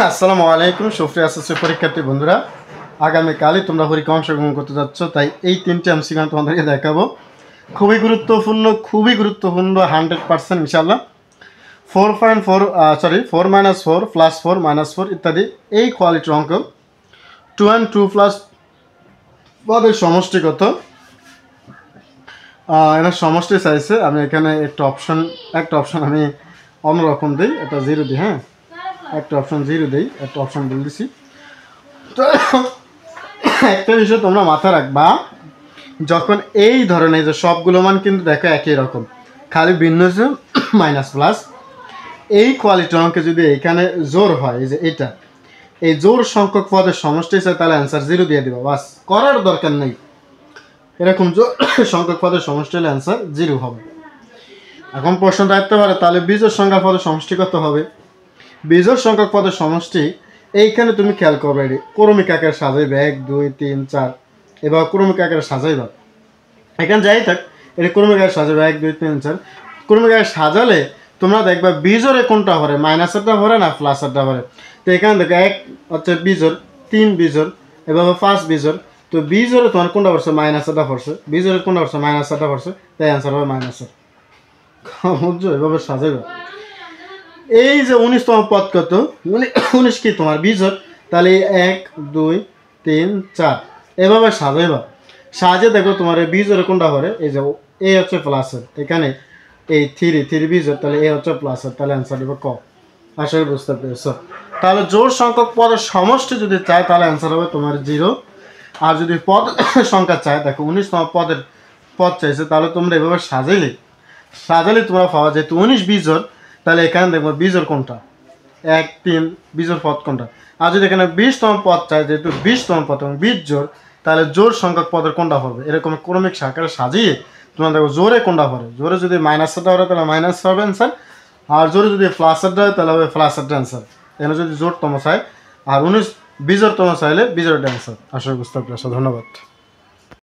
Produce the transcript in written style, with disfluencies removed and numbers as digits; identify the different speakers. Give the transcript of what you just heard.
Speaker 1: আসসালামু আলাইকুম সুপ্রিয় এসএসসি পরীক্ষার্থী বন্ধুরা, আগামীকালই তোমরা পরীক্ষা অংশগ্রহণ করতে যাচ্ছ, তাই এই তিনটে এমসিকিউ তোমাদেরকে দেখাবো। খুবই গুরুত্বপূর্ণ 100% ইনশাআল্লাহ। 4 - 4 + 4 - 4 ইত্যাদি এই কোয়ালিটির অঙ্ক। 2 and 2 প্লাস পদের সমষ্টি কত, এনার সমষ্টি চাইছে। আমি এখানে একটা অপশন আমি অন্যরকম দিই, এটা 0 দিই। হ্যাঁ, একটা অপশন 0 দিই, একটা অপশন বলে দিছি। তো একটা বিষয় তোমরা মাথায় রাখবা, যখন এই ধরনের যে সবগুলো মান কিন্তু দেখো একই রকম, খালি ভিন্ন যে মাইনাস প্লাস, এই কোয়ালিটির অঙ্কে যদি এখানে জোর হয়, এই যে এটা এই জোর সংখ্যক পদের সমষ্টি চাই, তাহলে অ্যান্সার 0 দিয়ে দিবা, বাস, করার দরকার নেই। এরকম জোর সংখ্যক পদের সমষ্টি হলে অ্যান্সার 0 হবে। এখন প্রশ্ন থাকতে পারে, তাহলে বিজোড় সংখ্যার পদের সমষ্টি কত হবে? বিজোড় সংখ্যক পদের সমষ্টি এইখানে তুমি খেয়াল করবে, ক্রমিক আকারে সাজাইবে 1 2 3 4, এবার ক্রমিক আকারে সাজাইবা। এখানে যাই থাক, এটা ক্রমিক আকারে সাজাবে 1 2 3 4। ক্রমিক আকারে সাজালে তোমরা দেখবা বিজোড়ে কোনটা ভরে, মাইনাসেরটা ভরে না প্লাসেরটা ভরে। তো এখানে দেখো 1 হচ্ছে বিজোড়, 3 বিজোড়, এভাবে 5 বিজোড়। তো বিজোড়ে তোমার কোনটা পড়ছে, মাইনাসেরটা পড়ছে। বিজোড়ে কোনটা পড়ছে, মাইনাসেরটা পড়ছে, তাই অ্যান্সার হবে মাইনাসের। বুঝছো? এভাবে সাজাইবা। এই যে 19তম পদ কত, 19 কি তোমার বিজোড়, তাহলে 1 2 3 4 এভাবে সাজাইবা। সাজে দেখো তোমার এই বিজোড়ে কোনটা হবে, এই যে এ হচ্ছে প্লাসের, এখানে এই 3 বিজোড়, তাহলে এ হচ্ছে প্লাসের, তাহলে অ্যান্সার হবে ক। আশা করি বুঝতে পেরেছো। তাহলে জোড় সংখ্যক পদের সমষ্টি যদি চায়, তাহলে অ্যান্সার হবে তোমার 0। আর যদি পদ সংখ্যা চায়, দেখো 19তম পদ চাইছে, তাহলে তোমরা এভাবে সাজালে তোমরা পাওয়া যায় 19 বিজোড়, তাহলে এখানে দেখবো বিজোড় কোনটা, 1 3 বিজোড় পদ কোনটা। আর যদি এখানে 20তম পদ চাই, যেহেতু 20তম পদ এবং 20 জোড়, তাহলে জোড় সংখ্যক পদের কোনটা হবে, এরকম ক্রমিক আকারে সাজিয়ে তোমরা দেখো জোরে কোনটা হবে। জোরে যদি মাইনাসটা হয়, তাহলে মাইনাস হবে অ্যান্সার। আর জোরে যদি প্লাসেরটা হয়, তাহলে হবে প্লাসেরটা অ্যান্সার। এখানে যদি জোড়তম চাই, আর 19 বিজোড়তম চাইলে বিজোড়টা অ্যান্সার। আসলে বুঝতে পারছো। ধন্যবাদ।